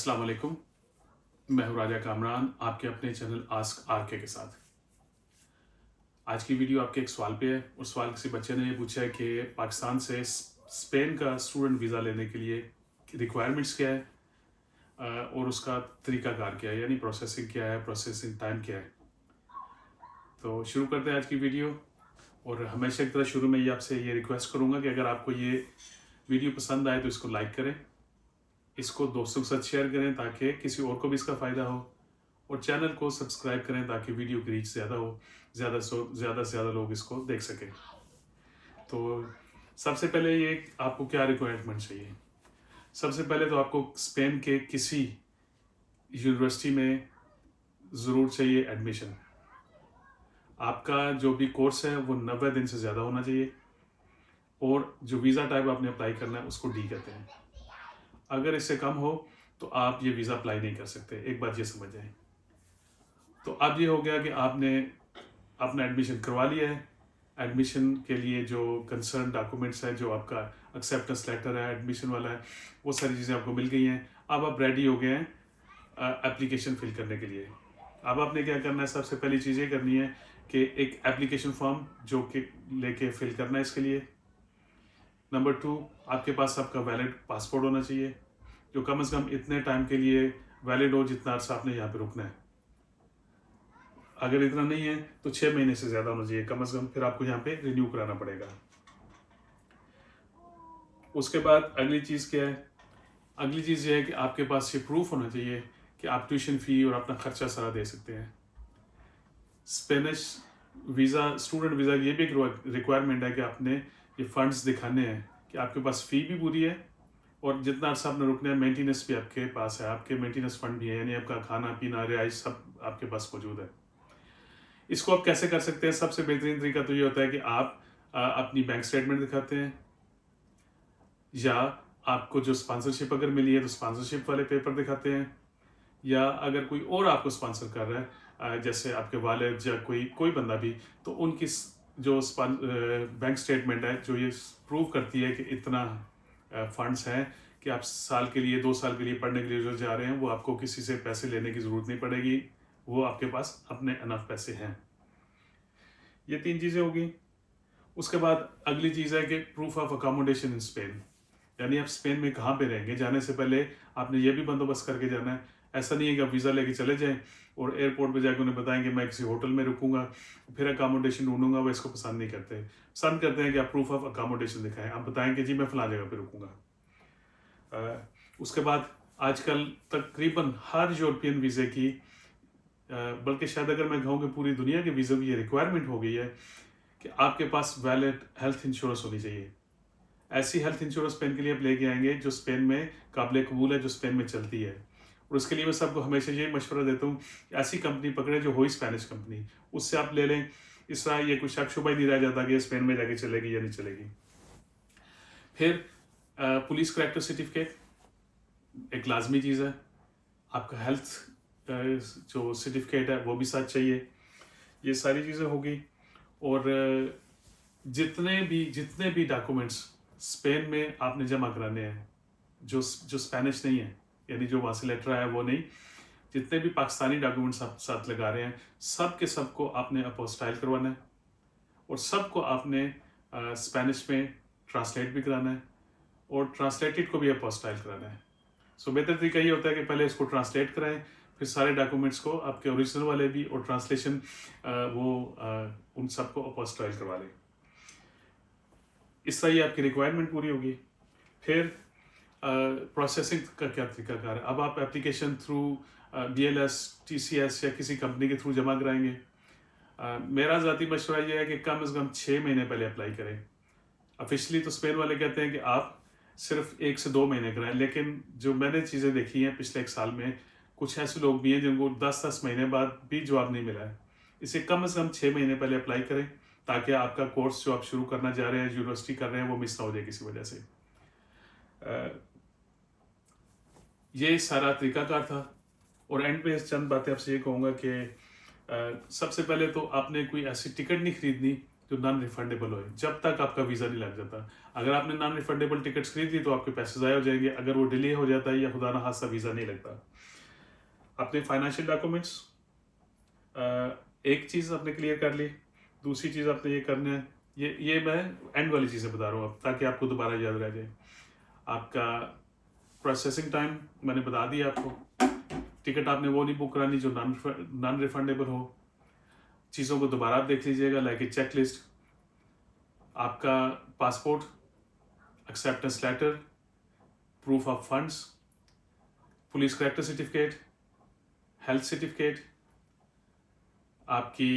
अस्सलाम वालेकुम। मैं हूं राजा कामरान, आपके अपने चैनल आस्क आरके के साथ। आज की वीडियो आपके एक सवाल पे है। उस सवाल किसी बच्चे ने ये पूछा है कि पाकिस्तान से स्पेन का स्टूडेंट वीज़ा लेने के लिए रिक्वायरमेंट्स क्या है और उसका तरीकाकार क्या है, यानी प्रोसेसिंग क्या है, प्रोसेसिंग टाइम क्या है। तो शुरू करते हैं आज की वीडियो। और हमेशा की तरह शुरू में ये आपसे ये रिक्वेस्ट करूँगा कि अगर आपको ये वीडियो पसंद आए तो इसको लाइक करें, इसको दोस्तों के साथ शेयर करें ताकि किसी और को भी इसका फ़ायदा हो, और चैनल को सब्सक्राइब करें ताकि वीडियो की रीच ज़्यादा हो, ज़्यादा से ज़्यादा लोग इसको देख सकें। तो सबसे पहले ये आपको क्या रिक्वायरमेंट चाहिए। सबसे पहले तो आपको स्पेन के किसी यूनिवर्सिटी में ज़रूर चाहिए एडमिशन। आपका जो भी कोर्स है वो 90 दिन से ज़्यादा होना चाहिए, और जो वीज़ा टाइप आपने अप्लाई करना है उसको डी कहते हैं। अगर इससे कम हो तो आप ये वीज़ा अप्लाई नहीं कर सकते, एक बात ये समझ जाएं। तो अब ये हो गया कि आपने अपना एडमिशन करवा लिया है। एडमिशन के लिए जो कंसर्न डॉक्यूमेंट्स हैं, जो आपका एक्सेप्टेंस लेटर है, एडमिशन वाला है, वो सारी चीज़ें आपको मिल गई हैं। अब आप रेडी हो गए हैं एप्लीकेशन फिल करने के लिए। अब आपने क्या करना है, सबसे पहली चीज़ ये करनी है कि एक एप्लीकेशन फॉर्म जो कि लेके फिल करना है इसके लिए। नंबर 2, आपके पास आपका वैलिड पासपोर्ट होना चाहिए, जो कम से कम इतने टाइम के लिए वैलिड हो जितना अर्सा आपने यहाँ पे रुकना है। अगर इतना नहीं है तो 6 महीने से ज़्यादा होना चाहिए कम से कम, फिर आपको यहाँ पे रिन्यू कराना पड़ेगा। उसके बाद अगली चीज़ क्या है, अगली चीज़ ये है कि आपके पास ये प्रूफ होना चाहिए कि आप ट्यूशन फ़ी और अपना खर्चा सारा दे सकते हैं। स्पेनिश वीज़ा, स्टूडेंट वीज़ा, ये भी एक रिक्वायरमेंट है कि आपने ये फंड्स दिखाने हैं कि आपके पास फ़ी भी पूरी है, और जितना अर्सा आपने रुकना है मेंटेनेंस भी आपके पास है, आपके मेंटेनेंस फंड भी है, यानी आपका खाना पीना रिहाइश सब आपके पास मौजूद है। इसको आप कैसे कर सकते हैं? सबसे बेहतरीन तरीका तो ये होता है कि आप अपनी बैंक स्टेटमेंट दिखाते हैं, या आपको जो स्पॉन्सरशिप अगर मिली है तो स्पॉन्सरशिप वाले पेपर दिखाते हैं, या अगर कोई और आपको स्पॉन्सर कर रहा है जैसे आपके वालिद या कोई कोई बंदा भी, तो उनकी जो बैंक स्टेटमेंट है जो ये प्रूव करती है कि इतना फंड्स हैं कि आप साल के लिए 2 साल के लिए पढ़ने के लिए जो जा रहे हैं वो आपको किसी से पैसे लेने की ज़रूरत नहीं पड़ेगी, वो आपके पास अपने अनफ पैसे हैं। ये 3 चीज़ें होगी। उसके बाद अगली चीज़ है कि proof of accommodation in Spain, यानी आप स्पेन में कहाँ पे रहेंगे। जाने से पहले आपने ये भी बंदोबस्त करके जाना है। ऐसा नहीं है कि आप वीज़ा लेके चले जाएं और एयरपोर्ट पे जाकर उन्हें बताएंगे मैं किसी होटल में रुकूंगा, फिर अकोमोडेशन ढूंढूंगा, वो इसको पसंद नहीं करते। पसंद करते हैं कि आप प्रूफ ऑफ अकोमोडेशन दिखाएं, आप बताएं कि जी मैं फला जगह पे रुकूंगा। उसके बाद आजकल तकरीबन हर यूरोपियन वीज़े की, बल्कि शायद अगर मैं कहूँ कि पूरी दुनिया के वीज़े की ये रिक्वायरमेंट हो गई है कि आपके पास वैलिड हेल्थ इंश्योरेंस होनी चाहिए। ऐसी हेल्थ इंश्योरेंस स्पेन के लिए आप लेके आएंगे जो स्पेन में काबिल कबूल है, जो स्पेन में चलती है। और उसके लिए मैं सबको हमेशा ये मशवरा देता हूँ कि ऐसी कंपनी पकड़े जो हो ही स्पेनिश कंपनी, उससे आप ले लें। इस तरह ये कोई शक शुबा ही नहीं रह जाता कि ये स्पेन में जाके चलेगी या नहीं चलेगी। फिर पुलिस करेक्टर सर्टिफिकेट एक लाजमी चीज़ है। आपका हेल्थ जो सर्टिफिकेट है वो भी साथ चाहिए। ये सारी चीज़ें होगी। और जितने भी डॉक्यूमेंट्स स्पेन में आपने जमा कराने हैं, जो जो स्पेनिश नहीं है, यानी जो वहाँ से लेटर आया वो नहीं, जितने भी पाकिस्तानी डॉक्यूमेंट्स आप साथ लगा रहे हैं, सब के सबको आपने अपोस्टाइल करवाना है, और सबको आपने स्पेनिश में ट्रांसलेट भी कराना है, और ट्रांसलेटेड को भी अपोस्टाइल कराना है। सो बेहतर तरीका ये होता है कि पहले इसको ट्रांसलेट कराएं, फिर सारे डॉक्यूमेंट्स को आपके ओरिजिनल वाले भी और ट्रांसलेशन उन सबको अपोस्टाइल करवा लें। इस तरह ये आपकी रिक्वायरमेंट पूरी होगी। फिर प्रोसेसिंग का क्या तरीकाकार है। अब आप एप्लीकेशन थ्रू BLS, TCS या किसी कंपनी के थ्रू जमा कराएंगे। मेरा ज़ाती मशवरा ये है कि कम से कम 6 महीने पहले अप्लाई करें। ऑफिशियली तो स्पेन वाले कहते हैं कि आप सिर्फ 1 से 2 महीने कराएं, लेकिन जो मैंने चीज़ें देखी हैं पिछले 1 साल में, कुछ ऐसे लोग भी हैं जिनको 10-10 महीने बाद भी जवाब नहीं मिला है। इसे कम से कम 6 महीने पहले अप्लाई करें ताकि आपका कोर्स जो आप शुरू करना चाह रहे हैं, यूनिवर्सिटी कर रहे हैं, वो मिस ना हो जाए किसी वजह से। ये सारा तरीकाकार था। और एंड पे चंद बातें आपसे ये कहूँगा कि सबसे पहले तो आपने कोई ऐसी टिकट नहीं खरीदनी जो नॉन रिफंडेबल हो, जब तक आपका वीज़ा नहीं लग जाता। अगर आपने नॉन रिफंडेबल टिकट्स खरीद ली तो आपके पैसे ज़ाया हो जाएंगे, अगर वो डिले हो जाता है या खुदा ना खास्ता वीज़ा नहीं लगता। अपने फाइनेंशियल डॉक्यूमेंट्स, एक चीज़ आपने क्लियर कर ली, दूसरी चीज़ आपने ये करना है, ये मैं एंड वाली चीज़ें बता रहा हूँ अब, ताकि आपको दोबारा याद रह जाए। आपका प्रोसेसिंग टाइम मैंने बता दिया आपको। टिकट आपने वो नहीं बुक करानी जो नॉन रिफंडेबल हो। चीज़ों को दोबारा आप देख लीजिएगा, लाइक ए चेक लिस्ट, आपका passport, acceptance letter, proof of funds, police character certificate, health certificate, आपकी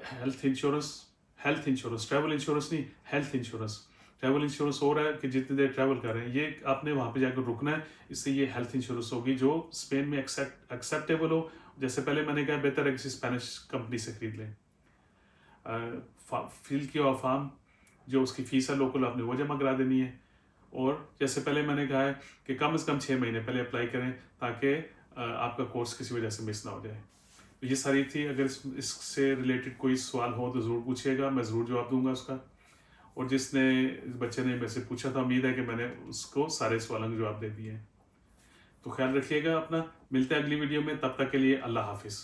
हेल्थ इंश्योरेंस, ट्रैवल इंश्योरेंस नहीं, हेल्थ इंश्योरेंस। ट्रैवल इंश्योरेंस हो रहा है कि जितनी देर ट्रैवल कर रहे हैं, ये आपने वहाँ पे जाकर रुकना है, इससे ये हेल्थ इंश्योरेंस होगी जो स्पेन में एक्सेप्टेबल हो। जैसे पहले मैंने कहा, बेहतर है किसी स्पेनिश कंपनी से खरीद लें। फिल किया फॉर्म, जो उसकी फीस है लोकल, आपने वो जमा करा देनी है। और जैसे पहले मैंने कहा है कि कम से कम 6 महीने पहले अप्लाई करें, ताकि आपका कोर्स किसी वजह से मिस ना हो जाए। तो ये सारी थी। अगर इससे रिलेटेड कोई सवाल हो तो ज़रूर पूछिएगा, मैं ज़रूर जवाब दूंगा उसका। और जिसने बच्चे ने मेरे से पूछा था, उम्मीद है कि मैंने उसको सारे सवालों के जवाब दे दिए हैं। तो ख्याल रखिएगा अपना, मिलते हैं अगली वीडियो में, तब तक के लिए अल्लाह हाफिज़।